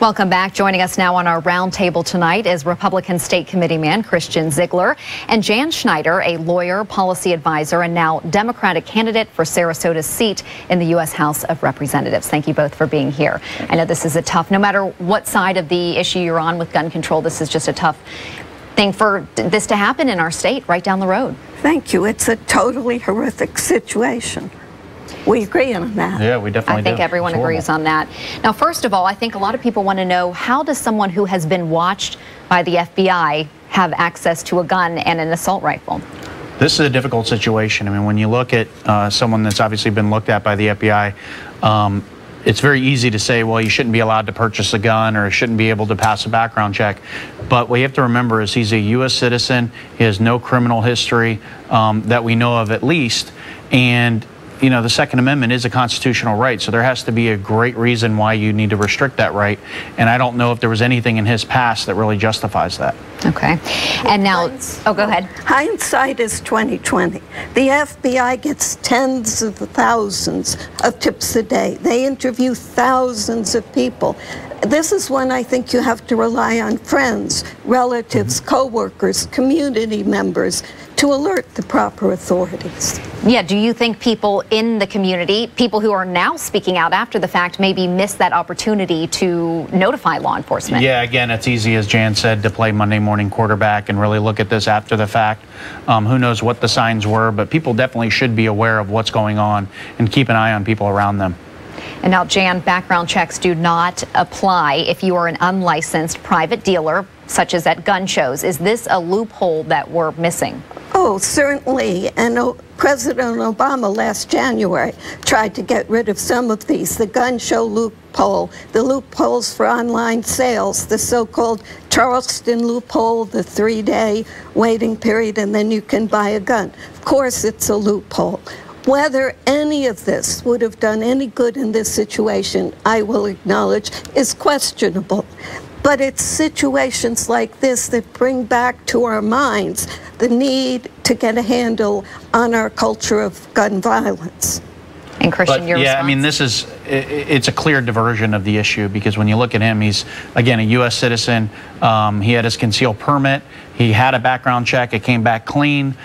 Welcome back. Joining us now on our roundtable tonight is Republican State Committeeman Ziegler and Jan Schnieder, a lawyer, policy advisor, and now Democratic candidate for Sarasota's seat in the U.S. House of Representatives. Thank you both for being here. I know this is a tough, no matter what side of the issue you're on with gun control, this is just a tough thing for this to happen in our state right down the road. Thank you. It's a totally horrific situation. We agree on that. Yeah, we definitely do. I think everyone agrees on that. Now, first of all, I think a lot of people want to know, how does someone who has been watched by the FBI have access to a gun and an assault rifle? This is a difficult situation. I mean, when you look at someone that's obviously been looked at by the FBI, it's very easy to say, well, you shouldn't be allowed to purchase a gun or shouldn't be able to pass a background check. But what you have to remember is he's a U.S. citizen. He has no criminal history that we know of, at least. And you know, the Second Amendment is a constitutional right, so there has to be a great reason why you need to restrict that right. And I don't know if there was anything in his past that really justifies that. Okay. And now, oh, go ahead. Hindsight is 20/20. The FBI gets tens of thousands of tips a day. They interview thousands of people. This is when I think you have to rely on friends, relatives, co-workers, community members to alert the proper authorities. Yeah, do you think people in the community, people who are now speaking out after the fact, maybe missed that opportunity to notify law enforcement? Yeah, again, it's easy, as Jan said, to play Monday morning quarterback and really look at this after the fact. Who knows what the signs were, but people definitely should be aware of what's going on and keep an eye on people around them. And now, Jan, background checks do not apply if you are an unlicensed private dealer, such as at gun shows. Is this a loophole that we're missing? Oh, certainly. And President Obama last January tried to get rid of some of these. The gun show loophole, the loopholes for online sales, the so-called Charleston loophole, the 3-day waiting period, and then you can buy a gun. Of course, it's a loophole. Whether any of this would have done any good in this situation, I will acknowledge, is questionable. But it's situations like this that bring back to our minds the need to get a handle on our culture of gun violence. And Christian, your response? I mean, it's a clear diversion of the issue, because when you look at him, he's, again, a U.S. citizen. He had his concealed permit. He had a background check. It came back clean.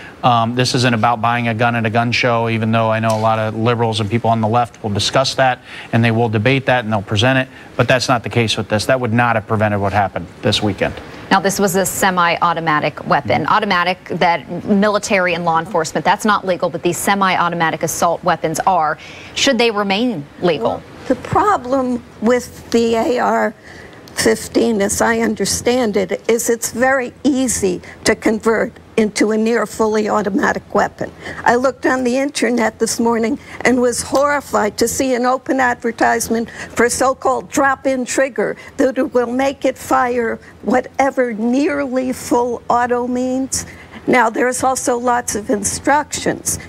This isn't about buying a gun at a gun show, even though I know a lot of liberals and people on the left will discuss that, and they will debate that, and they'll present it. But that's not the case with this. That would not have prevented what happened this weekend. Now, this was a semi-automatic weapon. Automatic, that military and law enforcement, that's not legal, but these semi-automatic assault weapons are. Should they remain legal? Well, the problem with the AR-15, as I understand it, is it's very easy to convert into a near fully automatic weapon. I looked on the internet this morning and was horrified to see an open advertisement for a so-called drop-in trigger that will make it fire whatever nearly full auto means. Now, there's also lots of instructions.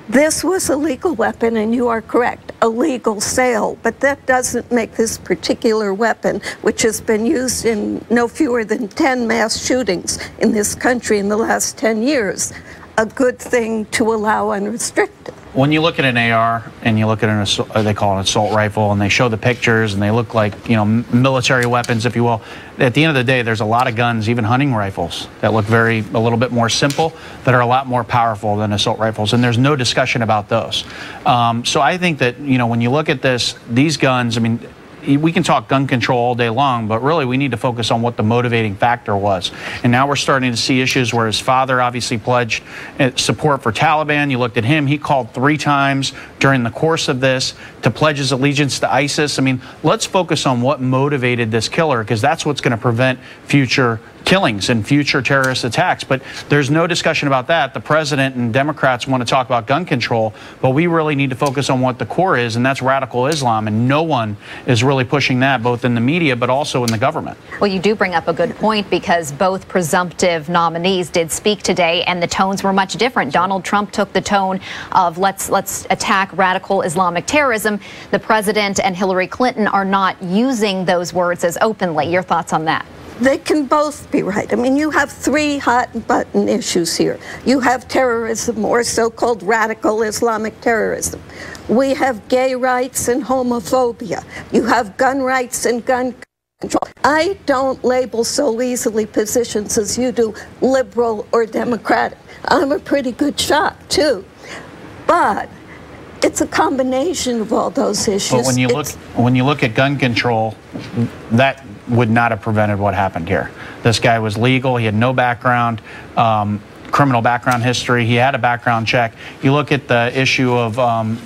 This was a legal weapon, and you are correct, a legal sale, but that doesn't make this particular weapon, which has been used in no fewer than 10 mass shootings in this country in the last 10 years, a good thing to allow unrestricted. When you look at an AR and you look at an assault, they call it an assault rifle, and they show the pictures and they look like, you know, military weapons, if you will. At the end of the day, there's a lot of guns, even hunting rifles, that look a little bit more simple, that are a lot more powerful than assault rifles, and there's no discussion about those. So I think that, you know, when you look at these guns, I mean, we can talk gun control all day long, but really we need to focus on what the motivating factor was. And now we're starting to see issues where his father obviously pledged support for Taliban. You looked at him, he called 3 times during the course of this to pledge his allegiance to ISIS. I mean, let's focus on what motivated this killer, because that's what's going to prevent future killings and future terrorist attacks. But there's no discussion about that. The president and Democrats want to talk about gun control, but we really need to focus on what the core is, and that's radical Islam, and no one is really pushing that, both in the media but also in the government. Well, you do bring up a good point, because both presumptive nominees did speak today, and the tones were much different. Donald Trump took the tone of let's attack radical Islamic terrorism. The president and Hillary Clinton are not using those words as openly. Your thoughts on that? They can both be right. I mean, you have 3 hot-button issues here. You have terrorism, or so-called radical Islamic terrorism. We have gay rights and homophobia. You have gun rights and gun control. I don't label so easily positions as you do, liberal or Democratic. I'm a pretty good shot, too. But it's a combination of all those issues. But when you look at gun control, that would not have prevented what happened here. This guy was legal. He had no background, criminal background history. He had a background check. You look at the issue of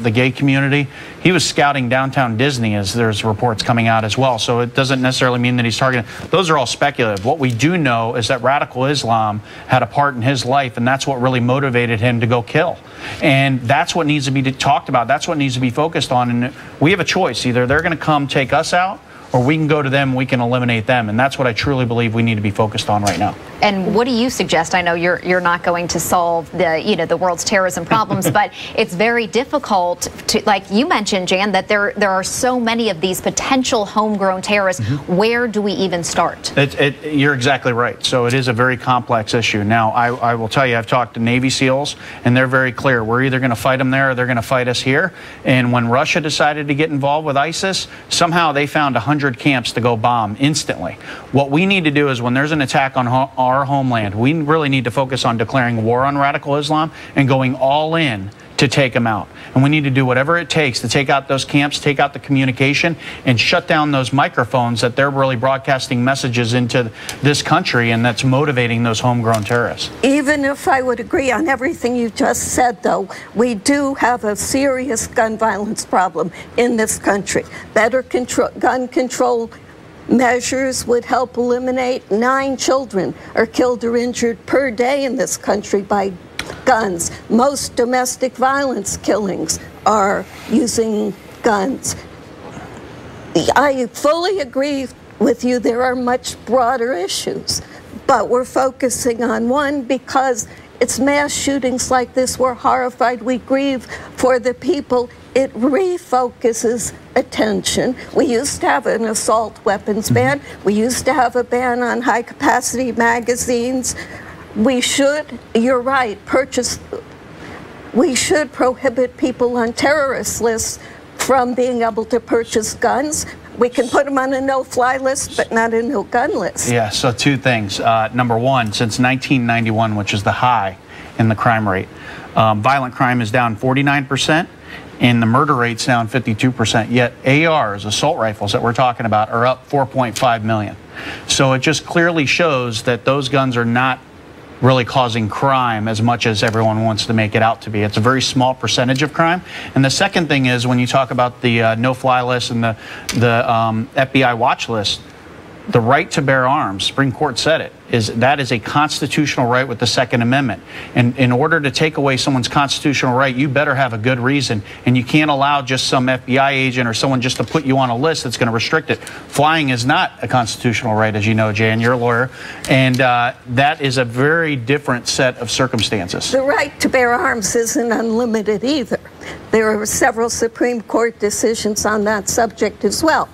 the gay community. He was scouting downtown Disney, as there's reports coming out as well. So it doesn't necessarily mean that he's targeting. Those are all speculative. What we do know is that radical Islam had a part in his life, and that's what really motivated him to go kill. And that's what needs to be talked about. That's what needs to be focused on. And we have a choice. Either they're going to come take us out, or we can go to them, we can eliminate them. And that's what I truly believe we need to be focused on right now. And what do you suggest? I know you're not going to solve the world's terrorism problems, but it's very difficult to, like you mentioned, Jan, that there are so many of these potential homegrown terrorists. Where do we even start? You're exactly right. So it is a very complex issue. Now, I will tell you, I've talked to Navy SEALs, and they're very clear. We're either going to fight them there or they're going to fight us here. And when Russia decided to get involved with ISIS, somehow they found 100 camps to go bomb instantly. What we need to do is when there's an attack on our homeland, we really need to focus on declaring war on radical Islam and going all in to take them out. And we need to do whatever it takes to take out those camps, take out the communication, and shut down those microphones that they're really broadcasting messages into this country, and that's motivating those homegrown terrorists. Even if I would agree on everything you just said, though, we do have a serious gun violence problem in this country. Better gun control measures would help eliminate 9 children are killed or injured per day in this country by guns. Most domestic violence killings are using guns. I fully agree with you, there are much broader issues, but we're focusing on one because it's mass shootings like this. We're horrified, we grieve for the people. It refocuses attention. We used to have an assault weapons ban. We used to have a ban on high-capacity magazines. We should, you're right, we should prohibit people on terrorist lists from being able to purchase guns. We can put them on a no-fly list, but not a no-gun list. Yeah, so 2 things. Number one, since 1991, which is the high in the crime rate, violent crime is down 49%. And the murder rate's down 52%, yet ARs, assault rifles that we're talking about, are up 4.5 million. So it just clearly shows that those guns are not really causing crime as much as everyone wants to make it out to be. It's a very small percentage of crime. And the second thing is, when you talk about the no-fly list and the FBI watch list, the right to bear arms, Supreme Court said it, that is a constitutional right with the Second Amendment. And in order to take away someone's constitutional right, you better have a good reason. And you can't allow just some FBI agent or someone just to put you on a list that's going to restrict it. Flying is not a constitutional right, as you know, Jan, you're a lawyer. And that is a very different set of circumstances. The right to bear arms isn't unlimited either. There are several Supreme Court decisions on that subject as well.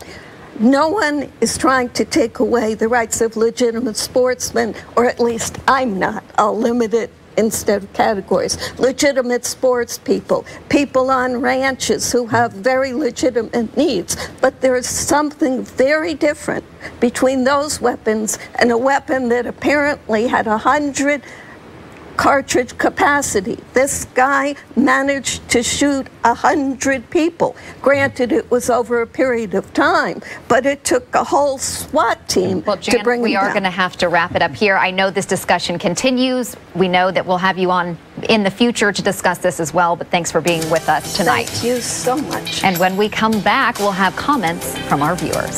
No one is trying to take away the rights of legitimate sportsmen, or at least I'm not. I'll limit it instead of categories. Legitimate sports people, people on ranches who have very legitimate needs. But there's something very different between those weapons and a weapon that apparently had 100 cartridge capacity. This guy managed to shoot 100 people. Granted, it was over a period of time, but it took a whole SWAT team to bring him down. We are going to have to wrap it up here. I know this discussion continues. We know that we'll have you on in the future to discuss this as well, but thanks for being with us tonight. Thank you so much. And when we come back, we'll have comments from our viewers.